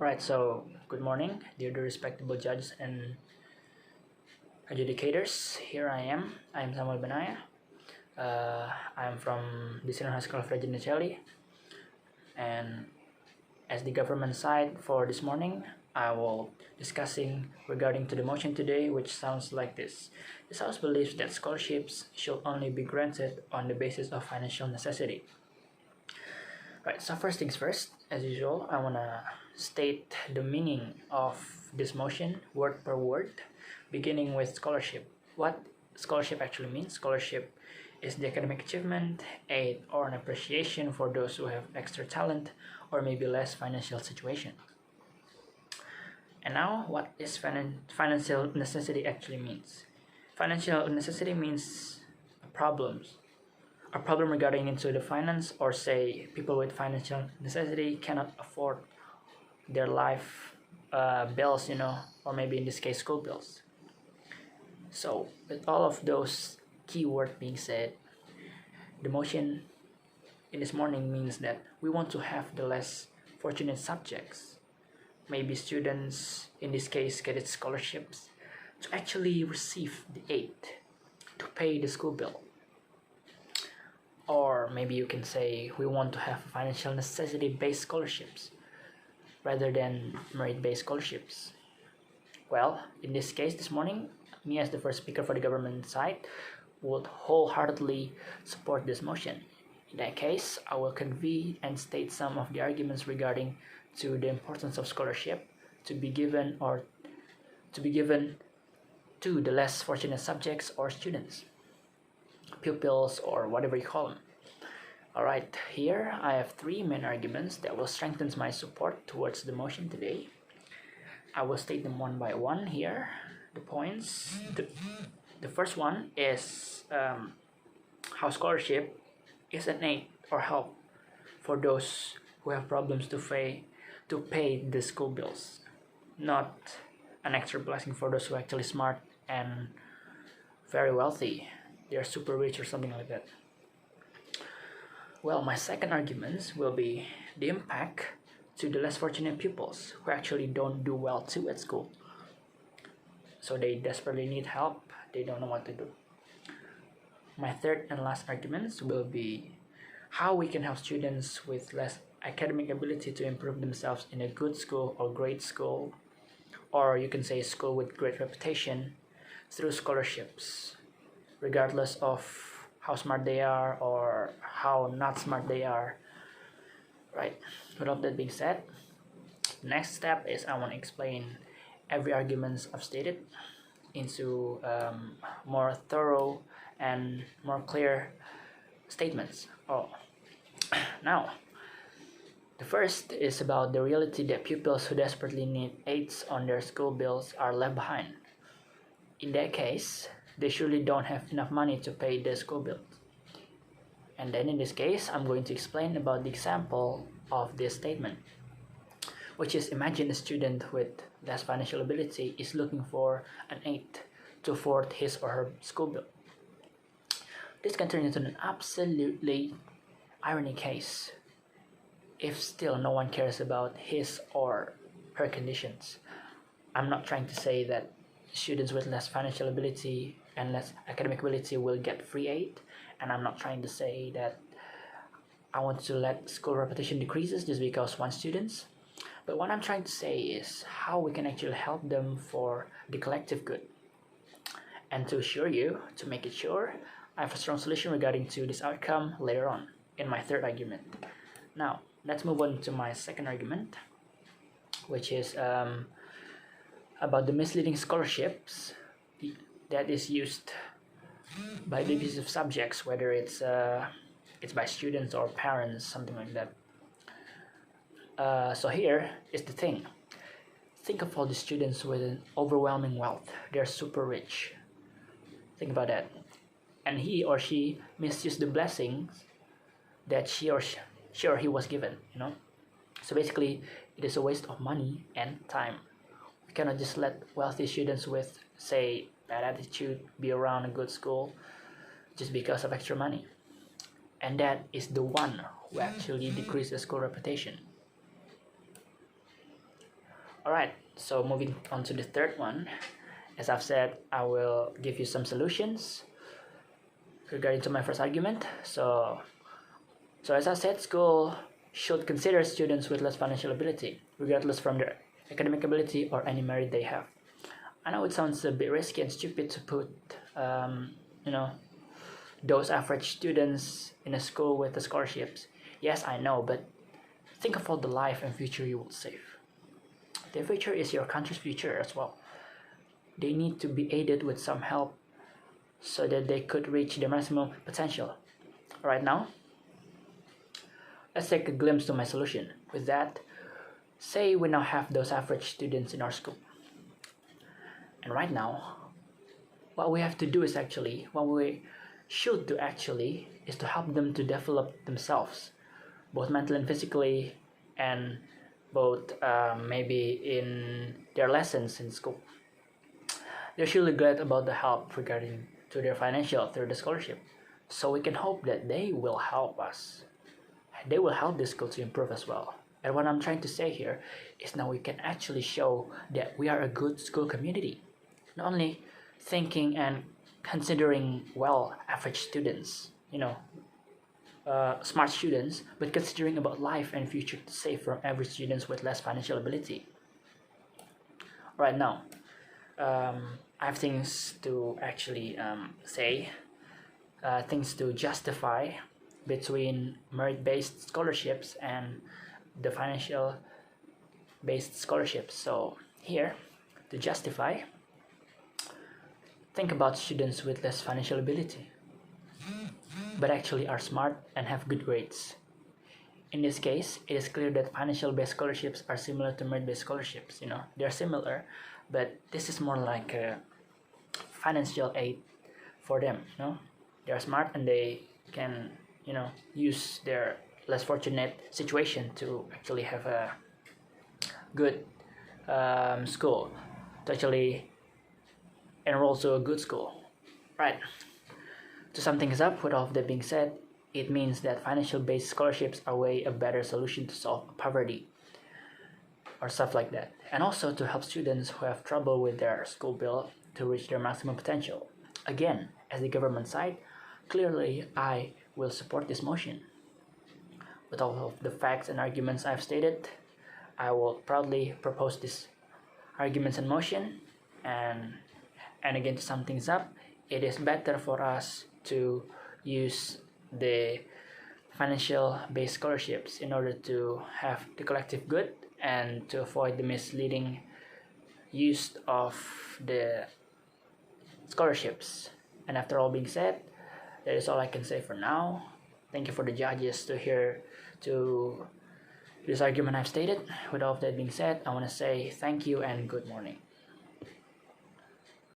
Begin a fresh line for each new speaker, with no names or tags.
Alright, so good morning, dear the respectable judges and adjudicators. Here I am. I am Samuel Benaya. I am from the Senior High School of Regina Caeli. And as the government side for this morning, I will discussing regarding to the motion today, which sounds like this. This House believes that scholarships should only be granted on the basis of financial necessity. Right, so first things first, as usual, I want to state the meaning of this motion word per word, beginning with scholarship. What scholarship actually means? Scholarship is the academic achievement, aid, or an appreciation for those who have extra talent or maybe less financial situation. And now, what is financial necessity actually means? Financial necessity means problems. A problem regarding into the finance, or say people with financial necessity cannot afford their life bills, or maybe in this case school bills. So with all of those keywords being said, the motion in this morning means that we want to have the less fortunate subjects, maybe students in this case get scholarships, to actually receive the aid to pay the school bill. Or maybe you can say we want to have financial necessity based scholarships rather than merit based scholarships. Well, in this case this morning, me as the first speaker for the government side would wholeheartedly support this motion. In that case, I will convene and state some of the arguments regarding to the importance of scholarship to be given to the less fortunate subjects or students, pupils, or whatever you call them. Alright, here I have three main arguments that will strengthen my support towards the motion today. I will state them one by one here. The points. The first one is how scholarship is an aid or help for those who have problems to pay the school bills, not an extra blessing for those who are actually smart and very wealthy. They're super rich or something like that. Well, my second argument will be the impact to the less fortunate pupils who actually don't do well too at school. So they desperately need help, they don't know what to do. My third and last arguments will be how we can help students with less academic ability to improve themselves in a good school or great school, or you can say a school with great reputation, through scholarships, regardless of how smart they are or how not smart they are. Right, with all that being said, next step is I want to explain every argument I've stated into more thorough and more clear statements. Now, the first is about the reality that pupils who desperately need aids on their school bills are left behind. In that case, they surely don't have enough money to pay the school bill. And then in this case, I'm going to explain about the example of this statement, which is imagine a student with less financial ability is looking for an aid to afford his or her school bill. This can turn into an absolutely irony case if still no one cares about his or her conditions. I'm not trying to say that students with less financial ability and less academic ability will get free aid, and I'm not trying to say that I want to let school reputation decreases just because one students. But what I'm trying to say is how we can actually help them for the collective good. And to make it sure, I have a strong solution regarding to this outcome later on in my third argument. Now, let's move on to my second argument, which is about the misleading scholarships that is used by the abuse of subjects, whether it's by students or parents, something like that. So here is the thing. Think of all the students with an overwhelming wealth. They're super rich. Think about that. And he or she misused the blessings that she or he was given, So basically, it is a waste of money and time. We cannot just let wealthy students with, say, bad attitude be around a good school just because of extra money. And that is the one who actually decreases school reputation. Alright, so moving on to the third one. As I've said, I will give you some solutions regarding to my first argument. So as I said, school should consider students with less financial ability, regardless from their academic ability or any merit they have. I know it sounds a bit risky and stupid to put, those average students in a school with the scholarships. Yes, I know, but think of all the life and future you will save. Their future is your country's future as well. They need to be aided with some help so that they could reach their maximum potential. Right now, let's take a glimpse to my solution. With that, say we now have those average students in our school. And right now, what we have to do is what we should do is to help them to develop themselves, both mentally and physically, and both maybe in their lessons in school. They're surely glad about the help regarding to their financial through the scholarship. So we can hope that they will help us. They will help the school to improve as well. And what I'm trying to say here is now we can actually show that we are a good school community. Not only thinking and considering average students, smart students, but considering about life and future to save from average students with less financial ability. Right now, I have things to actually say, things to justify between merit-based scholarships and the financial-based scholarships. So here, to justify, think about students with less financial ability, but actually are smart and have good grades. In this case, it is clear that financial-based scholarships are similar to merit-based scholarships. They're similar, but this is more like a financial aid for them. They're smart and they can, use their less fortunate situation to actually have a good school, to actually enroll to a good school. Right. To sum things up, with all of that being said, it means that financial-based scholarships are a better solution to solve poverty or stuff like that, and also to help students who have trouble with their school bill to reach their maximum potential. Again, as the government side, clearly I will support this motion. With all of the facts and arguments I've stated, I will proudly propose these arguments and motion. And again, to sum things up, it is better for us to use the financial-based scholarships in order to have the collective good and to avoid the misleading use of the scholarships. And after all being said, that is all I can say for now. Thank you for the judges to hear to this argument I've stated. With all of that being said, I want to say thank you and good morning.